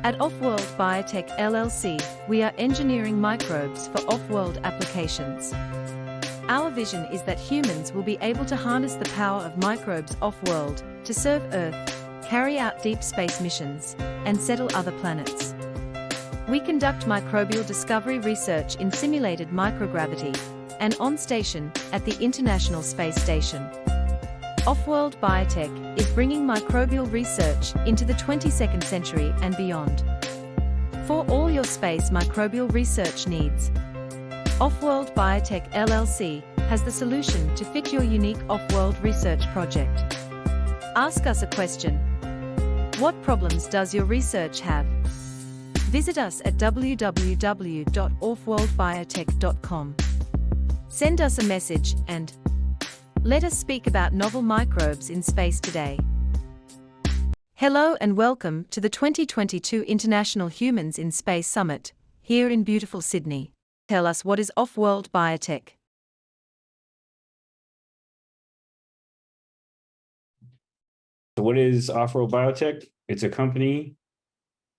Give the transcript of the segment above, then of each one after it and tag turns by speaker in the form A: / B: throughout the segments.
A: At Offworld Biotech LLC, we are engineering microbes for off-world applications. Our vision is that humans will be able to harness the power of microbes off-world to serve Earth, carry out deep space missions, and settle other planets. We conduct microbial discovery research in simulated microgravity and on station at the International Space Station. Offworld Biotech is bringing microbial research into the 22nd century and beyond. For all your space microbial research needs, Offworld Biotech LLC has the solution to fit your unique off-world research project. Ask us a question. What problems does your research have? Visit us at www.offworldbiotech.com. Send us a message and let us speak about novel microbes in space today. Hello and welcome to the 2022 International Humans in Space Summit, here in beautiful Sydney. Tell us, what is Offworld Biotech?
B: So what is Offworld Biotech? It's a company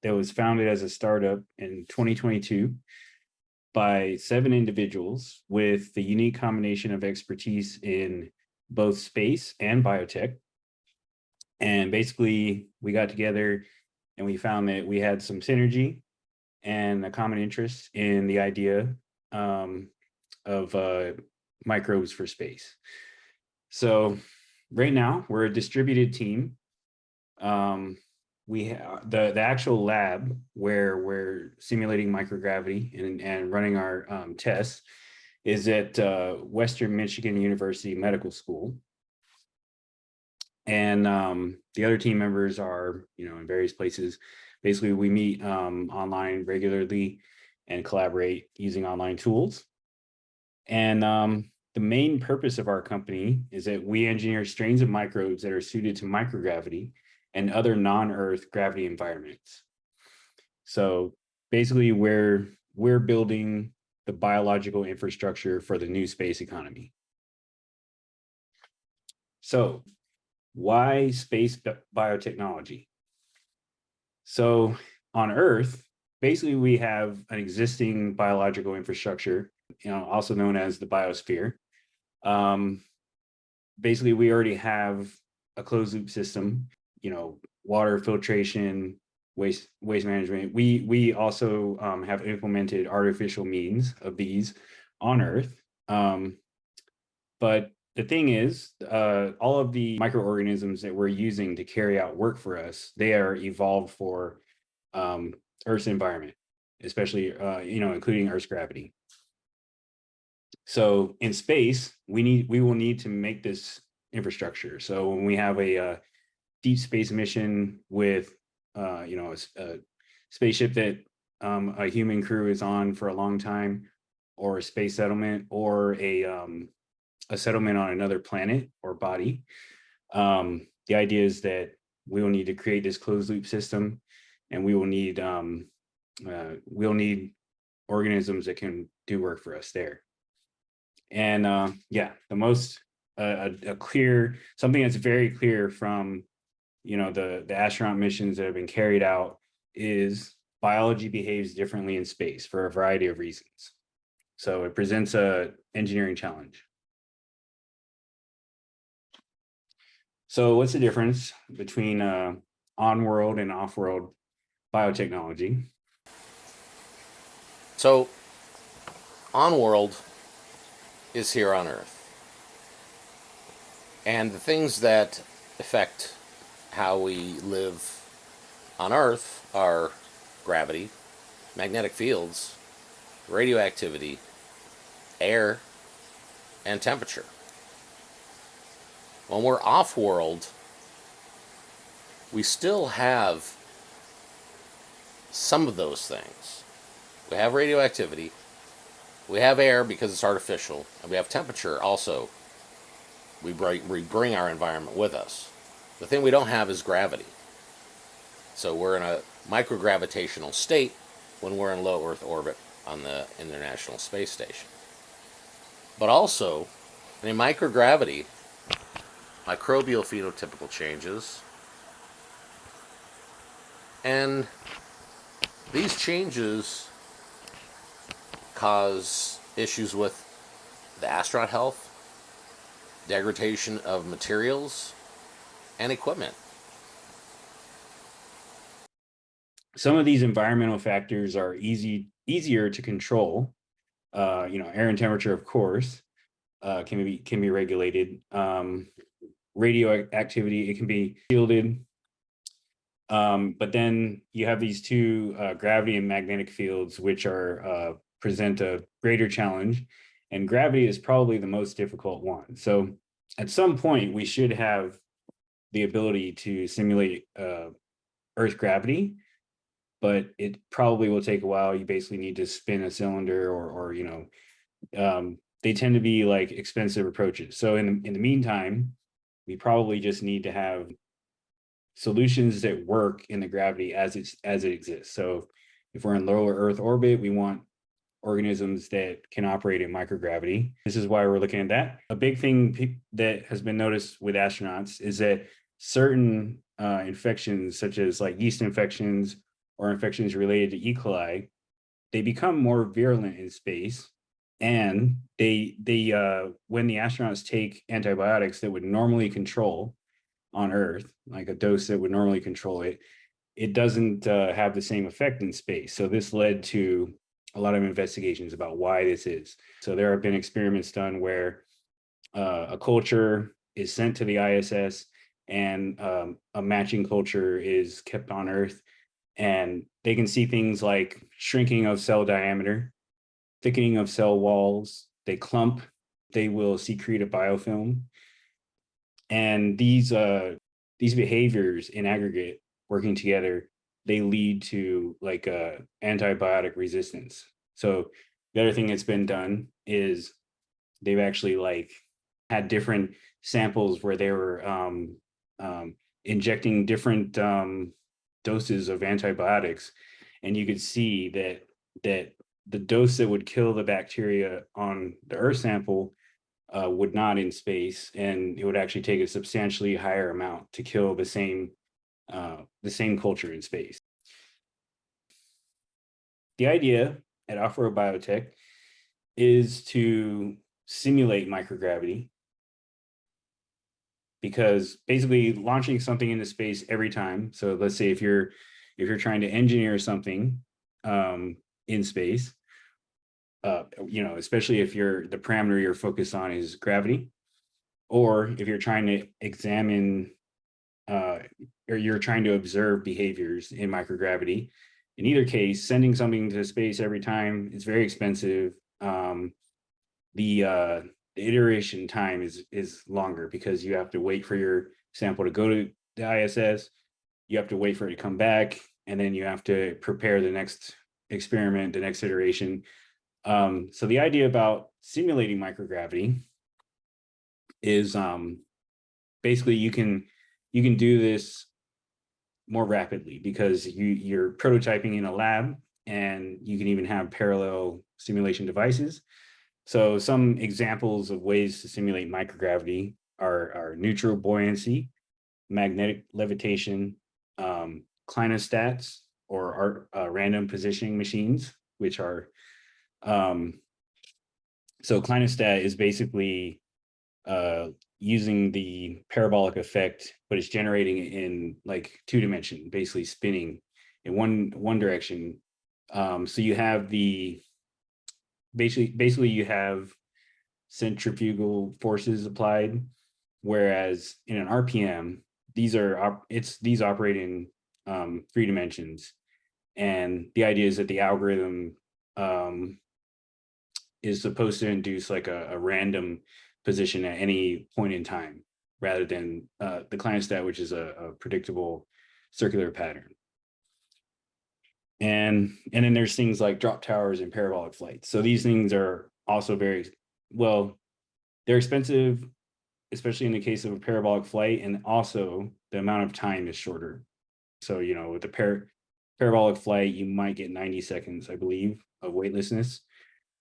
B: that was founded as a startup in 2022 by 7 individuals with the unique combination of expertise in both space and biotech. And basically, we got together and we found that we had some synergy and a common interest in the idea of microbes for space. So right now, we're a distributed team. We have the actual lab where we're simulating microgravity and running our tests is at Western Michigan University Medical School. And the other team members are, in various places. Basically, we meet online regularly and collaborate using online tools. And the main purpose of our company is that we engineer strains of microbes that are suited to microgravity and other non-Earth gravity environments. So basically, we're building the biological infrastructure for the new space economy. So why space biotechnology? So on Earth, basically we have an existing biological infrastructure, also known as the biosphere. Basically, we already have a closed loop system, water filtration, waste management. We also have implemented artificial means of these on Earth. But the thing is, all of the microorganisms that we're using to carry out work for us, they are evolved for Earth's environment, especially, including Earth's gravity. So in space, we will need to make this infrastructure. So when we have a deep space mission with, a spaceship that a human crew is on for a long time, or a space settlement, or a settlement on another planet or body, the idea is that we will need to create this closed loop system, and we will need we'll need organisms that can do work for us there. And the most clear, something that's very clear from the astronaut missions that have been carried out is biology behaves differently in space for a variety of reasons. So it presents a engineering challenge. So what's the difference between on-world and off-world biotechnology?
C: So on-world is here on Earth. And the things that affect how we live on Earth are gravity, magnetic fields, radioactivity, air, and temperature. When we're off-world, we still have some of those things. We have radioactivity, we have air because it's artificial, and we have temperature also. We bring our environment with us. The thing we don't have is gravity. So we're in a microgravitational state when we're in low Earth orbit on the International Space Station. But also, in microgravity, microbial phenotypical changes and These changes cause issues with the astronaut health, degradation of materials, and equipment.
B: Some of these environmental factors are easier to control. Air and temperature, of course, can be regulated. Radioactivity, it can be shielded. But then you have these two gravity and magnetic fields, which are present a greater challenge, and gravity is probably the most difficult one. So at some point, we should have the ability to simulate Earth gravity, but it probably will take a while. You basically need to spin a cylinder, or they tend to be like expensive approaches. So in the meantime, we probably just need to have solutions that work in the gravity as it exists. So if we're in lower Earth orbit, we want organisms that can operate in microgravity. This is why we're looking at that. A big thing that has been noticed with astronauts is that certain infections, such as like yeast infections or infections related to E. coli, they become more virulent in space. And they when the astronauts take antibiotics that would normally control on Earth, like a dose that would normally control it, it doesn't have the same effect in space. So this led to a lot of investigations about why this is. So there have been experiments done where a culture is sent to the ISS and a matching culture is kept on Earth, and they can see things like shrinking of cell diameter, thickening of cell walls, they clump, they will secrete a biofilm. And these behaviors in aggregate working together, they lead to like antibiotic resistance. So the other thing that's been done is they've actually like had different samples where they were injecting different doses of antibiotics, and you could see that the dose that would kill the bacteria on the Earth sample would not in space, and it would actually take a substantially higher amount to kill the same culture in space. The idea at Offworld Biotech is to simulate microgravity, because basically launching something into space every time. So let's say if you're trying to engineer something in space, especially if the parameter you're focused on is gravity, or if you're trying to examine or you're trying to observe behaviors in microgravity. In either case, sending something to space every time is very expensive. The iteration time is longer because you have to wait for your sample to go to the ISS. You have to wait for it to come back, and then you have to prepare the next experiment, the next iteration. So the idea about simulating microgravity is basically you can do this more rapidly because you're prototyping in a lab, and you can even have parallel simulation devices. So some examples of ways to simulate microgravity are neutral buoyancy, magnetic levitation, clinostats, or random positioning machines, which are so clinostat is basically using the parabolic effect, but it's generating it in like 2 dimension, basically spinning in one direction. So you have basically you have centrifugal forces applied, whereas in an RPM, these operate in 3 dimensions. And the idea is that the algorithm is supposed to induce like a random position at any point in time, rather than the clinostat, which is a predictable circular pattern. And then there's things like drop towers and parabolic flights. So these things are also very well, they're expensive, especially in the case of a parabolic flight, and also the amount of time is shorter. So with the parabolic flight, you might get 90 seconds, I believe, of weightlessness.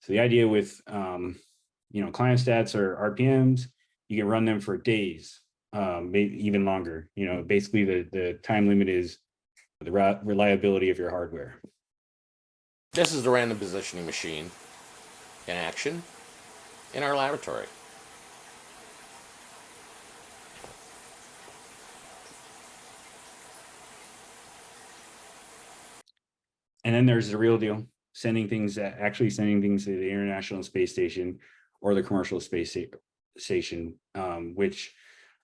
B: So the idea with clinostats or RPMs, you can run them for days, maybe even longer. Basically the time limit is the reliability of your hardware.
C: This is the random positioning machine in action in our laboratory.
B: And then there's the real deal, actually sending things to the International Space Station or the commercial space station, which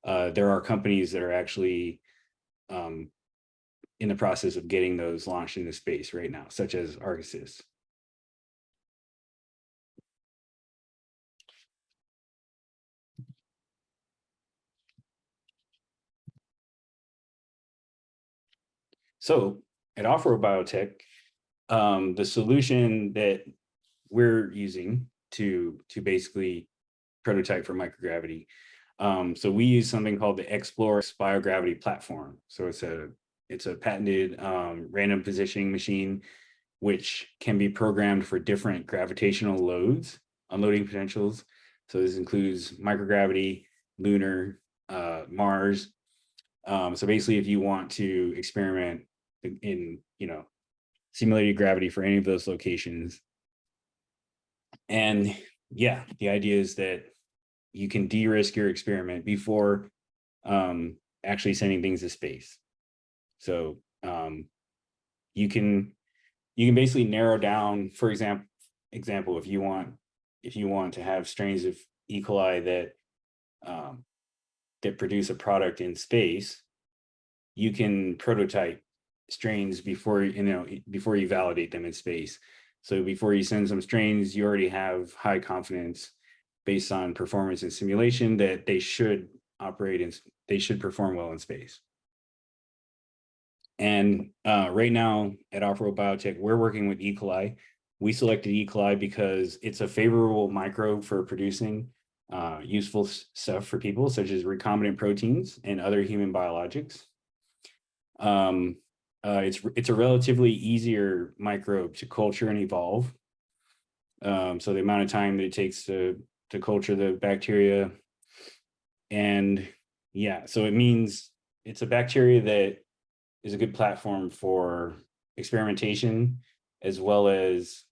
B: there are companies that are actually in the process of getting those launched into space right now, such as Argus. So at Offworld Biotech, the solution that we're using to basically prototype for microgravity. So we use something called the Explore Biogravity platform. So it's a patented random positioning machine, which can be programmed for different gravitational loads, unloading potentials. So this includes microgravity, lunar, Mars. So basically, if you want to experiment in simulated gravity for any of those locations, and yeah, the idea is that you can de-risk your experiment before actually sending things to space. So you can basically narrow down, for example, if you want to have strains of E. coli that produce a product in space, you can prototype strains before you validate them in space. So before you send some strains, you already have high confidence based on performance and simulation that they should perform well in space. And right now at Offworld Biotech, we're working with E. coli. We selected E. coli because it's a favorable microbe for producing useful stuff for people, such as recombinant proteins and other human biologics. It's a relatively easier microbe to culture and evolve. So the amount of time that it takes to culture the bacteria, and yeah, so it means it's a bacteria that is a good platform for experimentation as well as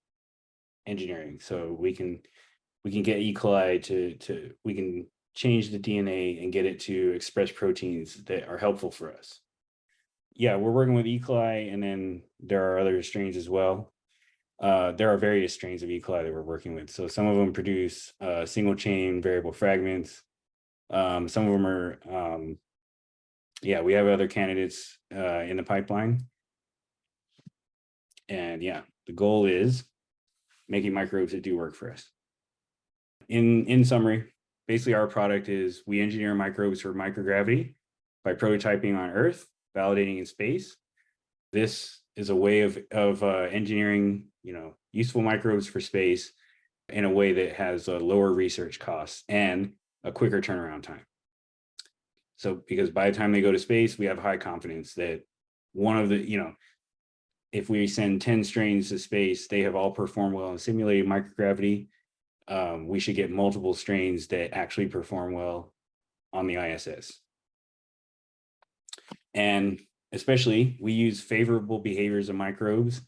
B: engineering. So we can get E. coli we can change the DNA and get it to express proteins that are helpful for us. Yeah, we're working with E. coli, and then there are other strains as well. There are various strains of E. coli that we're working with. So some of them produce single chain variable fragments. Some of them are, we have other candidates in the pipeline. And yeah, the goal is making microbes that do work for us. In summary, basically our product is we engineer microbes for microgravity by prototyping on Earth, validating in space. This is a way of engineering, useful microbes for space in a way that has a lower research costs and a quicker turnaround time. So because by the time they go to space, we have high confidence that if we send 10 strains to space, they have all performed well in simulated microgravity. We should get multiple strains that actually perform well on the ISS. And especially, we use favorable behaviors of microbes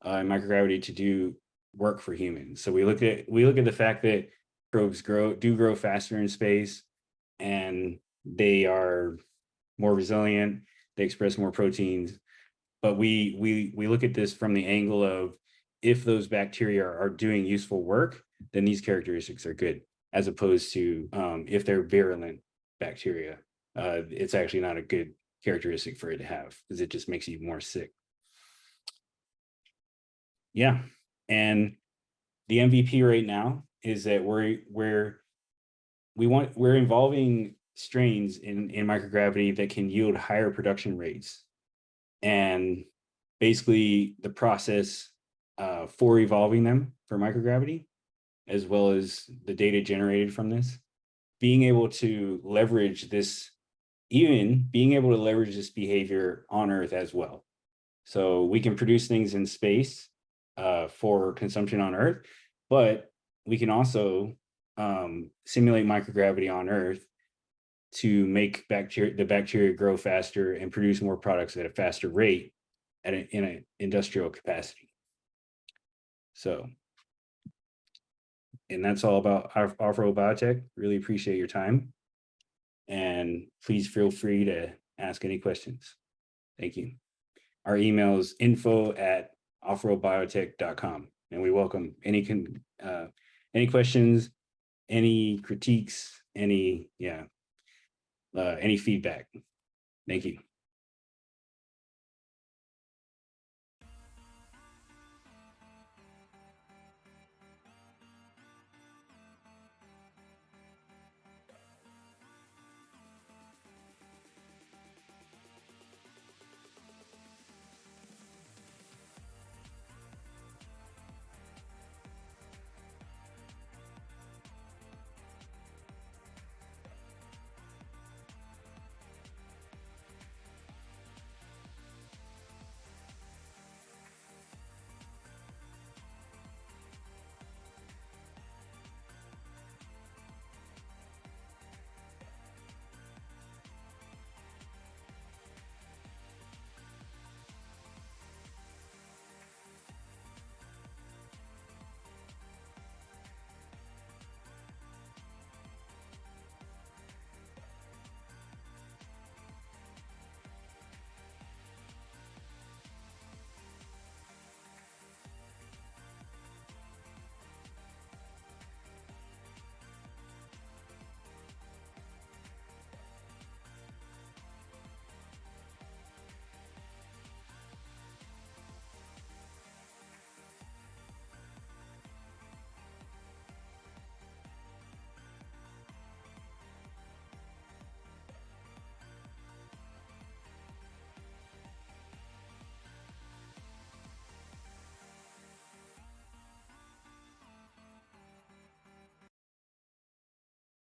B: and microgravity to do work for humans. So we look at the fact that microbes grow faster in space, and they are more resilient. They express more proteins. But we look at this from the angle of, if those bacteria are doing useful work, then these characteristics are good, as opposed to if they're virulent bacteria, it's actually not a good characteristic for it to have, because it just makes you more sick. Yeah, and the MVP right now is that we're involving strains in microgravity that can yield higher production rates, and basically the process for evolving them for microgravity, as well as the data generated from this, being able to leverage this behavior on Earth as well. So we can produce things in space for consumption on Earth, but we can also simulate microgravity on Earth to make the bacteria grow faster and produce more products at a faster rate in an industrial capacity. So, and that's all about Offworld Biotech. Really appreciate your time. And please feel free to ask any questions. Thank you. Our email is info@offworldbiotech.com, and we welcome any questions, any critiques, any feedback. Thank you.